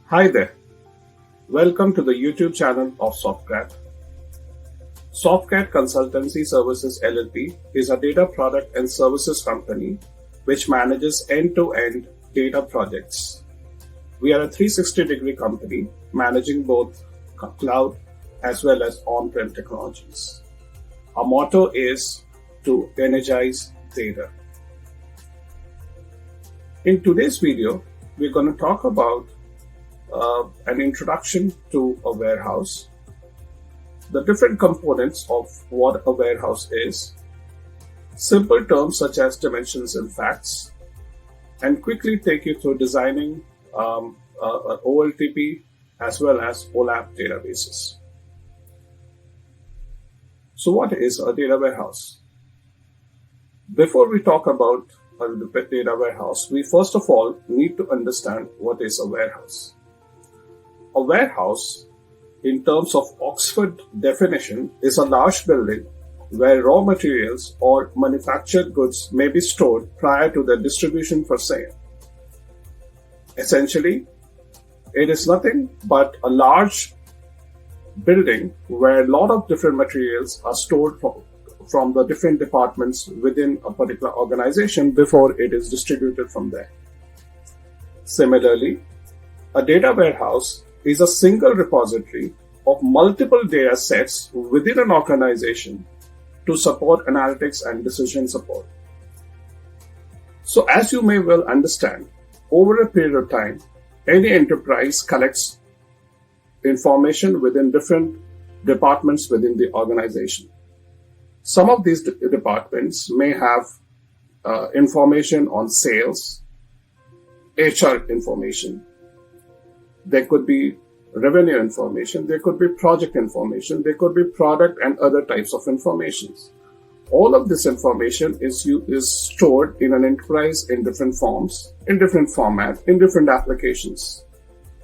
Hi there. Welcome to the YouTube channel of Softcat. Softcat Consultancy Services LLP is a data product and services company which manages end-to-end data projects. We are a 360-degree company managing both cloud as well as on-prem technologies. Our motto is to energize data. In today's video, we're going to talk about an introduction to a warehouse, the different components of what a warehouse is, simple terms such as dimensions and facts, and quickly take you through designing OLTP as well as OLAP databases. So what is a data warehouse? Before we talk about a data warehouse, we first of all need to understand what is a warehouse. A warehouse, in terms of Oxford definition, is a large building where raw materials or manufactured goods may be stored prior to their distribution for sale. Essentially, it is nothing but a large building where a lot of different materials are stored from the different departments within a particular organization before it is distributed from there. Similarly, a data warehouse is a single repository of multiple data sets within an organization to support analytics and decision support. So as you may well understand, over a period of time, any enterprise collects information within different departments within the organization. Some of these departments may have information on sales, HR information. There could be revenue information, there could be project information, there could be product and other types of information. All of this information is stored in an enterprise in different forms, in different formats, in different applications.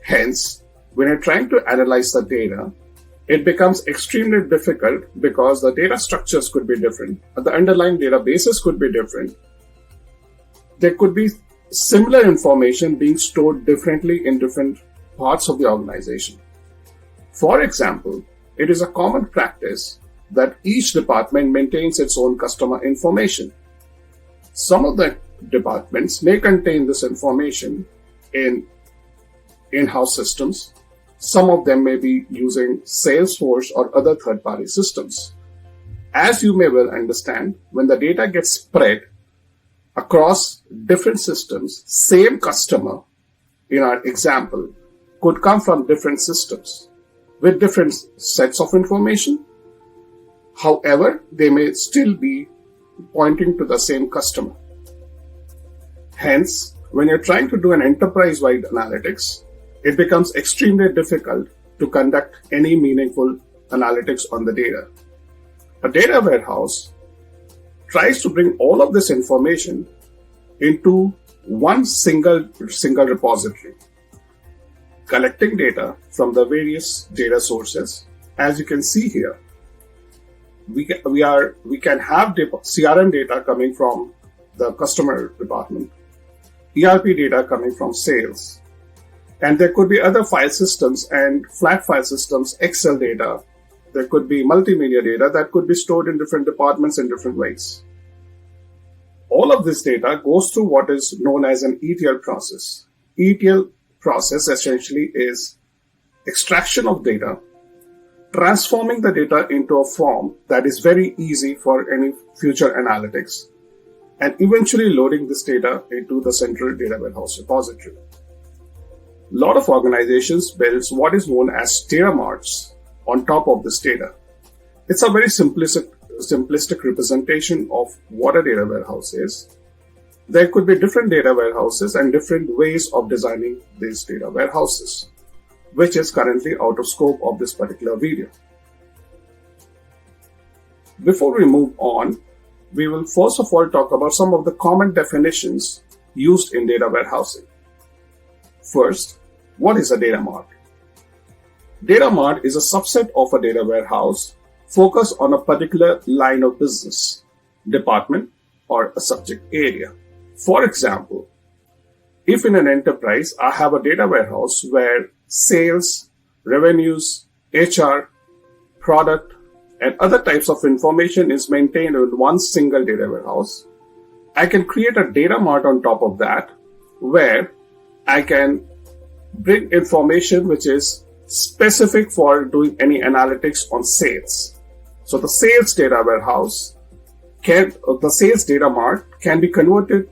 Hence, when you're trying to analyze the data, it becomes extremely difficult because the data structures could be different, the underlying databases could be different. There could be similar information being stored differently in different parts of the organization. For example, it is a common practice that each department maintains its own customer information. Some of the departments may contain this information in in-house systems. Some of them may be using Salesforce or other third-party systems. As you may well understand, when the data gets spread across different systems, same customer, in our example, could come from different systems with different sets of information. However, they may still be pointing to the same customer. Hence, when you're trying to do an enterprise-wide analytics, it becomes extremely difficult to conduct any meaningful analytics on the data. A data warehouse tries to bring all of this information into one single repository, collecting data from the various data sources. As you can see here, we can have CRM data coming from the customer department, ERP data coming from sales, and there could be other file systems and flat file systems, Excel data. There could be multimedia data that could be stored in different departments in different ways. All of this data goes through what is known as an ETL process. ETL process essentially is extraction of data, transforming the data into a form that is very easy for any future analytics, and eventually loading this data into the central data warehouse repository. A lot of organizations build what is known as data marts on top of this data. It's a very simplistic representation of what a data warehouse is. There could be different data warehouses and different ways of designing these data warehouses, which is currently out of scope of this particular video. Before we move on, we will first of all talk about some of the common definitions used in data warehousing. First, what is a data mart? Data mart is a subset of a data warehouse focused on a particular line of business, department, or a subject area. For example, If in an enterprise, I have a data warehouse where sales, revenues, HR, product, and other types of information is maintained in one single data warehouse, I can create a data mart on top of that where I can bring information which is specific for doing any analytics on sales. So the sales data warehouse the sales data mart can be converted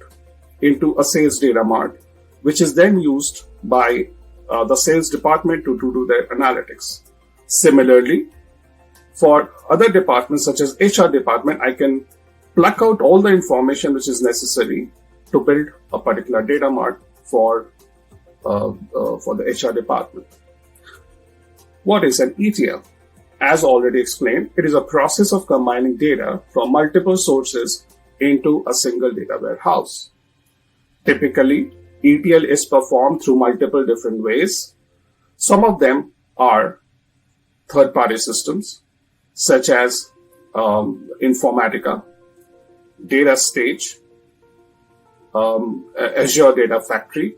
into a sales data mart, which is then used by the sales department to do their analytics. Similarly, for other departments such as HR department, I can pluck out all the information which is necessary to build a particular data mart for the HR department. What is an ETL? As already explained, it is a process of combining data from multiple sources into a single data warehouse. Typically, ETL is performed through multiple different ways. Some of them are third-party systems, such as Informatica, Data Stage, Azure Data Factory,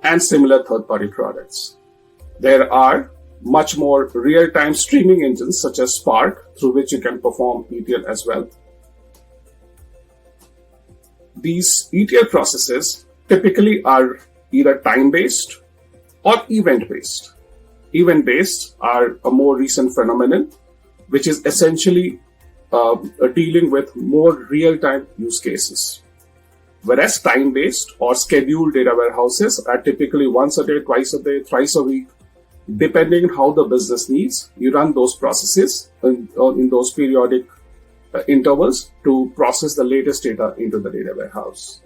and similar third-party products. There are much more real-time streaming engines such as Spark, through which you can perform ETL as well. These ETL processes typically are either time-based or event-based. Event-based are a more recent phenomenon, which is essentially dealing with more real-time use cases. Whereas time-based or scheduled data warehouses are typically once a day, twice a day, thrice a week, depending on how the business needs. You run those processes in those periodic intervals to process the latest data into the data warehouse.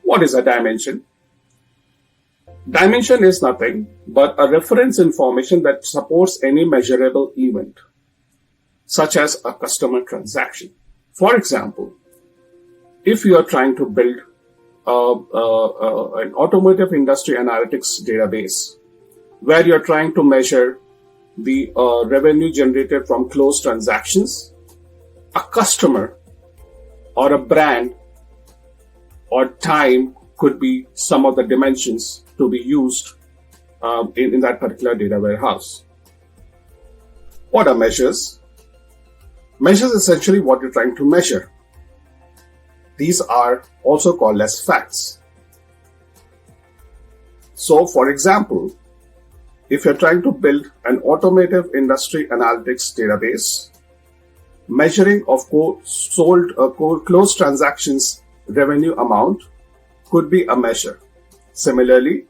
What is a dimension? Dimension is nothing but a reference information that supports any measurable event, such as a customer transaction. For example, if you are trying to build an automotive industry analytics database, where you're trying to measure the revenue generated from closed transactions, a customer or a brand or time could be some of the dimensions to be used in that particular data warehouse. What are measures? Measures essentially what you're trying to measure. These are also called as facts. So, for example, if you're trying to build an automotive industry analytics database, measuring of closed transactions revenue amount could be a measure. Similarly,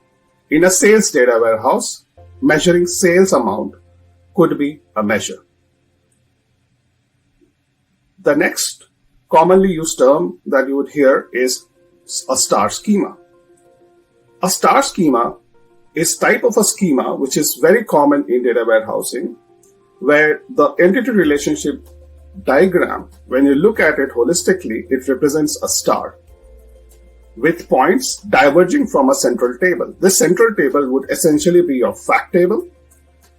in a sales data warehouse, measuring sales amount could be a measure. The next commonly used term that you would hear is a star schema. A star schema is type of a schema which is very common in data warehousing, where the entity relationship diagram, when you look at it holistically, it represents a star with points diverging from a central table. This central table would essentially be your fact table,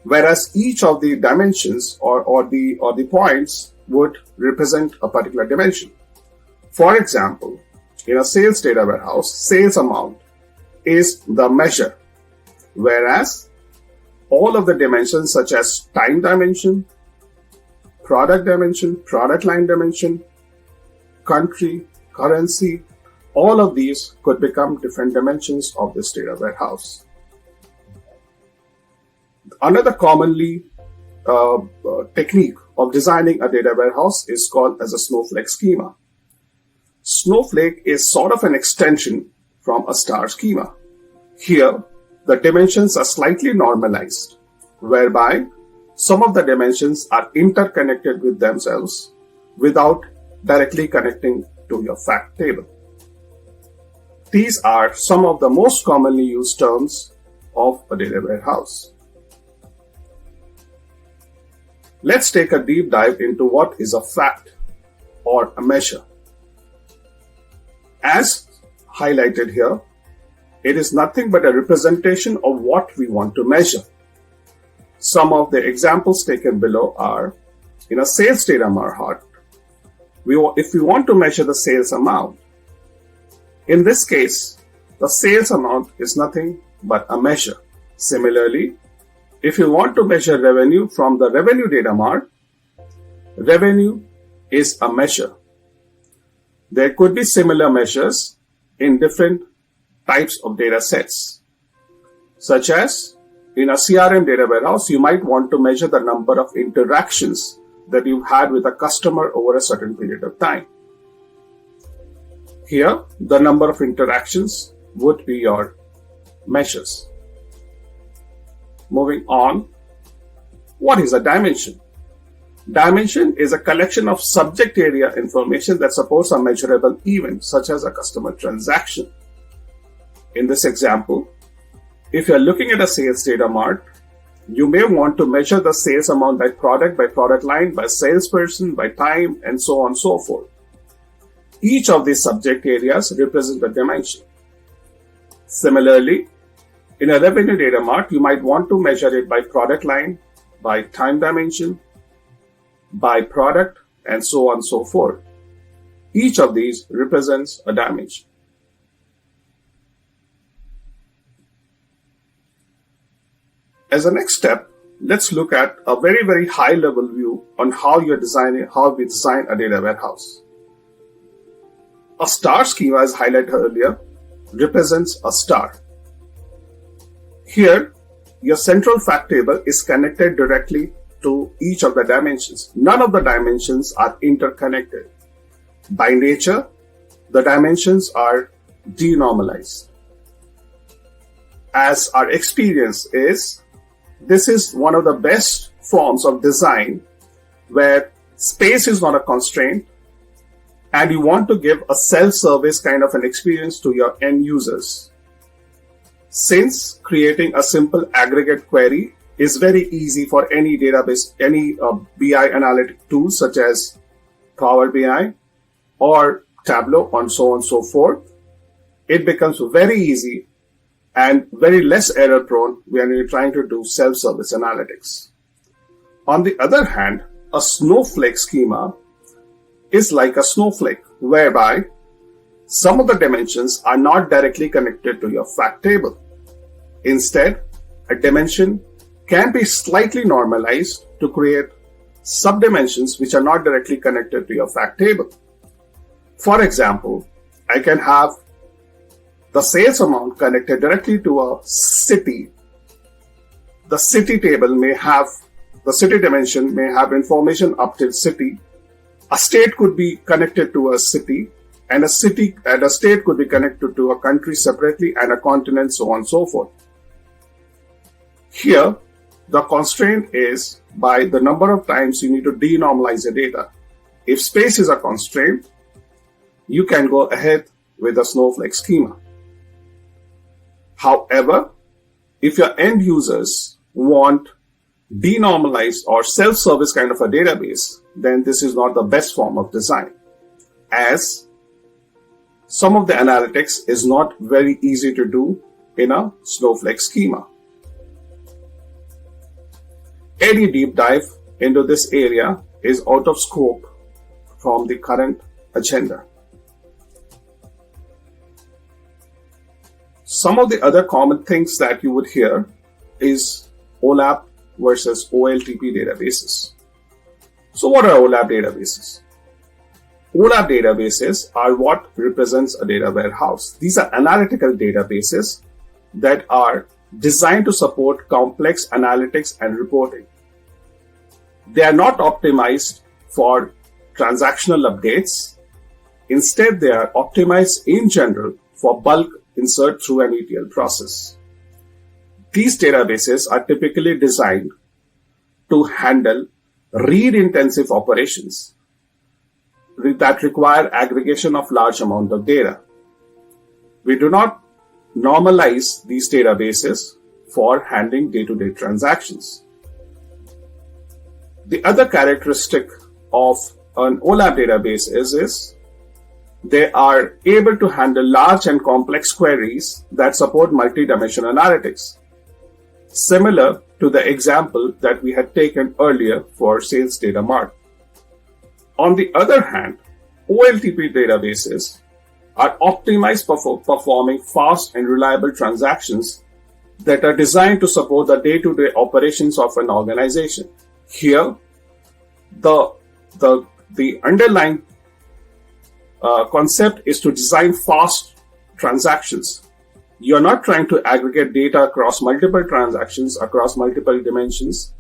whereas each of the dimensions or the points would represent a particular dimension. For example, in a sales data warehouse, sales amount is the measure, whereas all of the dimensions such as time dimension, product dimension, product line dimension, country, currency, all of these could become different dimensions of this data warehouse. Another commonly technique of designing a data warehouse is called as a snowflake schema. Snowflake is sort of an extension from a star schema. Here, the dimensions are slightly normalized, whereby some of the dimensions are interconnected with themselves without directly connecting to your fact table. These are some of the most commonly used terms of a data warehouse. Let's take a deep dive into what is a fact or a measure. As highlighted here, it is nothing but a representation of what we want to measure. Some of the examples taken below are, in a sales data mart, if we want to measure the sales amount, in this case, the sales amount is nothing but a measure. Similarly, if you want to measure revenue from the revenue data mart, revenue is a measure. There could be similar measures in different types of data sets, such as in a CRM data warehouse, you might want to measure the number of interactions that you've had with a customer over a certain period of time. Here, the number of interactions would be your measures. Moving on, what is a dimension? Dimension is a collection of subject area information that supports a measurable event, such as a customer transaction. In this example, if you are looking at a sales data mart, you may want to measure the sales amount by product line, by salesperson, by time, and so on and so forth. Each of these subject areas represent a dimension. Similarly, in a revenue data mart, you might want to measure it by product line, by time dimension, by product, and so on and so forth. Each of these represents a dimension. As a next step, let's look at a very high level view on how we design a data warehouse. A star schema, as highlighted earlier, represents a star. Here, your central fact table is connected directly to each of the dimensions. None of the dimensions are interconnected. By nature, the dimensions are denormalized. As our experience is, this is one of the best forms of design where space is not a constraint and you want to give a self-service kind of an experience to your end users. Since creating a simple aggregate query is very easy for any database, any BI analytic tools such as Power BI or Tableau and so on and so forth, it becomes very easy and very less error prone when you're trying to do self-service analytics. On the other hand, a snowflake schema is like a snowflake whereby some of the dimensions are not directly connected to your fact table. Instead, a dimension can be slightly normalized to create subdimensions which are not directly connected to your fact table. For example, I can have the sales amount connected directly to a city. The city table may have, the city dimension may have information up till city. A state could be connected to a city, and a state could be connected to a country separately, and a continent, so on and so forth. Here, the constraint is by the number of times you need to denormalize the data. If space is a constraint, you can go ahead with a snowflake schema. However, if your end users want denormalized or self-service kind of a database, then this is not the best form of design, as some of the analytics is not very easy to do in a snowflake schema. Any deep dive into this area is out of scope from the current agenda. Some of the other common things that you would hear is OLAP versus OLTP databases. So what are OLAP databases? OLAP databases are what represents a data warehouse. These are analytical databases that are designed to support complex analytics and reporting. They are not optimized for transactional updates. Instead, they are optimized in general for bulk insert through an ETL process. These databases are typically designed to handle read-intensive operations that require aggregation of large amount of data. We do not normalize these databases for handling day-to-day transactions. The other characteristic of an OLAP database is they are able to handle large and complex queries that support multi-dimensional analytics, similar to the example that we had taken earlier for sales data mart. On the other hand, OLTP databases are optimized for performing fast and reliable transactions that are designed to support the day-to-day operations of an organization. Here, the underlying concept is to design fast transactions. You're not trying to aggregate data across multiple transactions across multiple dimensions.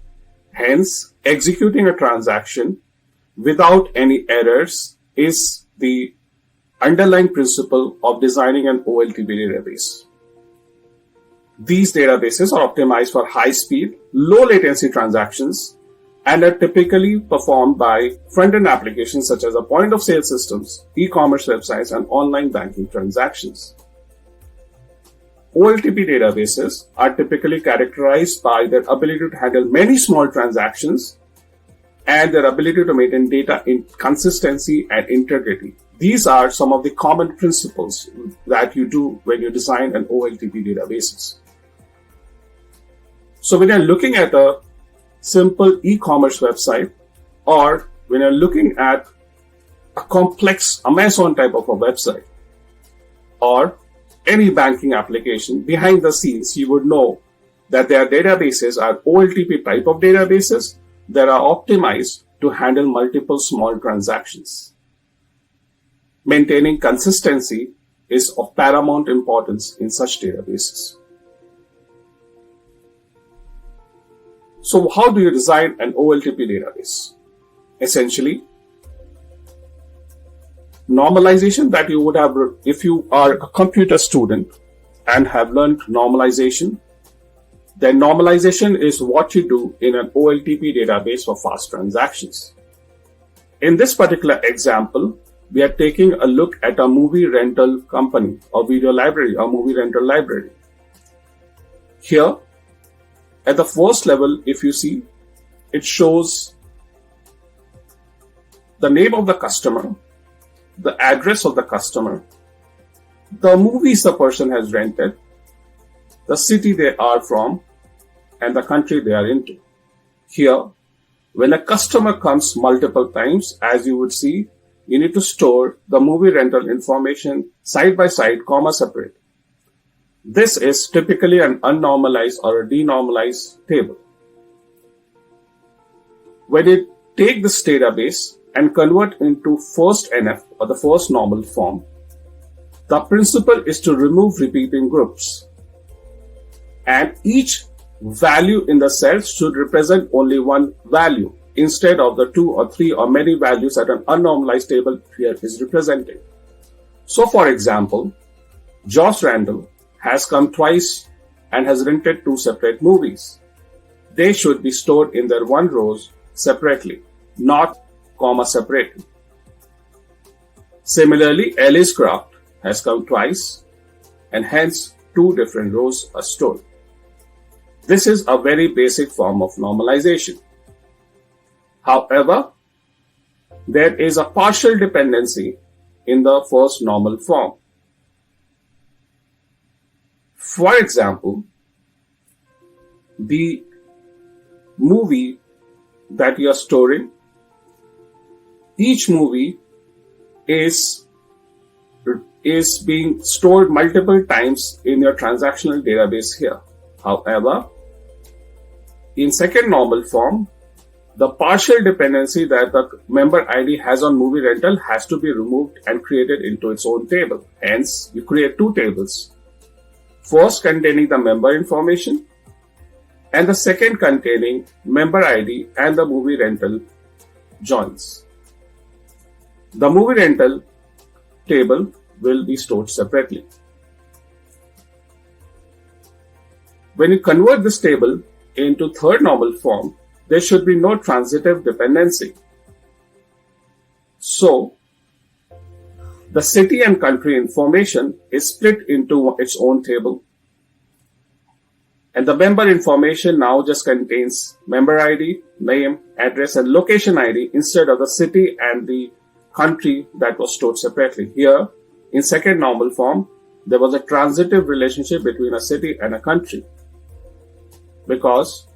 Hence, executing a transaction without any errors is the underlying principle of designing an OLTP database. These databases are optimized for high-speed, low-latency transactions and are typically performed by front-end applications such as point-of-sale systems, e-commerce websites, and online banking transactions. OLTP databases are typically characterized by their ability to handle many small transactions and their ability to maintain data in consistency and integrity. These are some of the common principles that you do when you design an OLTP databases. So when you're looking at a simple e-commerce website, or when you're looking at a complex Amazon type of a website, or any banking application, behind the scenes, you would know that their databases are OLTP type of databases that are optimized to handle multiple small transactions. Maintaining consistency is of paramount importance in such databases. So how do you design an OLTP database? Essentially, normalization that you would have if you are a computer student and have learned normalization, then normalization is what you do in an OLTP database for fast transactions. In this particular example, we are taking a look at a movie rental company or video library or movie rental library. Here, at the first level, if you see, it shows the name of the customer, the address of the customer, the movies the person has rented, the city they are from, and the country they are into. Here, when a customer comes multiple times, as you would see, you need to store the movie rental information side by side, comma separate. This is typically an unnormalized or a denormalized table. When you take this database and convert into first NF or the first normal form, the principle is to remove repeating groups. And each value in the cells should represent only one value instead of the 2 or 3 or many values that an unnormalized table here is representing. So for example, Josh Randall has come twice and has rented 2 separate movies. They should be stored in their one rows separately, not comma separately. Similarly, Ellis Craft has come twice and hence 2 different rows are stored. This is a very basic form of normalization. However, there is a partial dependency in the first normal form. For example, the movie that you are storing, each movie is being stored multiple times in your transactional database here. However, in second normal form, the partial dependency that the member ID has on movie rental has to be removed and created into its own table. Hence, you create 2 tables. First containing the member information and the second containing member ID and the movie rental joins. The movie rental table will be stored separately. When you convert this table into third normal form, there should be no transitive dependency. So, the city and country information is split into its own table. And the member information now just contains member ID, name, address, and location ID instead of the city and the country that was stored separately. Here, in second normal form, there was a transitive relationship between a city and a country, because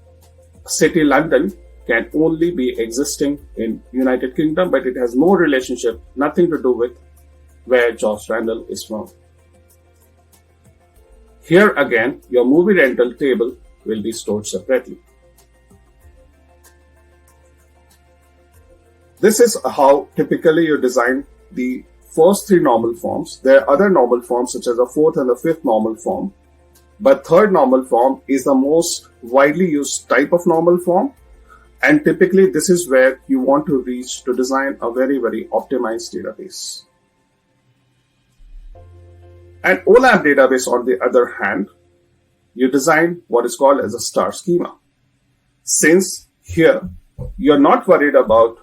city London can only be existing in United Kingdom, but it has no relationship, nothing to do with where Josh Randall is from. Here again, your movie rental table will be stored separately. This is how typically you design the first three normal forms. There are other normal forms such as the fourth and the fifth normal form, but third normal form is the most widely used type of normal form, and typically this is where you want to reach to design a very, very optimized database. An OLAP database, on the other hand, you design what is called as a star schema. Since here you're not worried about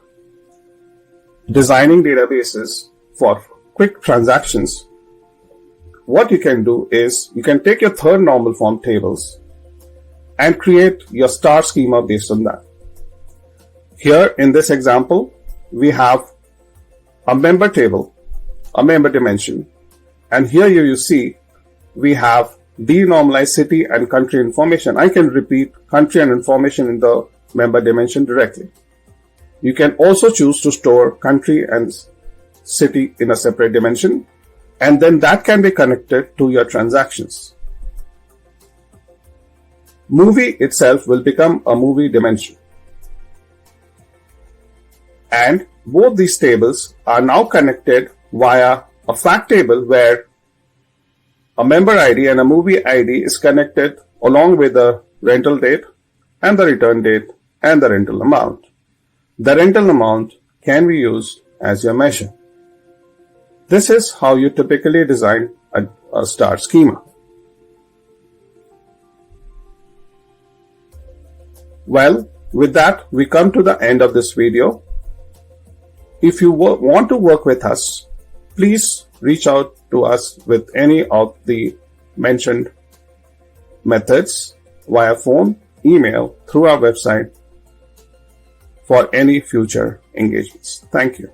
designing databases for quick transactions, what you can do is you can take your third normal form tables and create your star schema based on that. Here in this example, we have a member table, a member dimension, and here you see we have denormalized city and country information. I can repeat country and information in the member dimension directly. You can also choose to store country and city in a separate dimension, and then that can be connected to your transactions. Movie itself will become a movie dimension. And both these tables are now connected via a fact table where a member ID and a movie ID is connected along with the rental date and the return date and the rental amount. The rental amount can be used as your measure. This is how you typically design a star schema. Well, with that, we come to the end of this video. If you want to work with us, please reach out to us with any of the mentioned methods via phone, email, through our website for any future engagements. Thank you.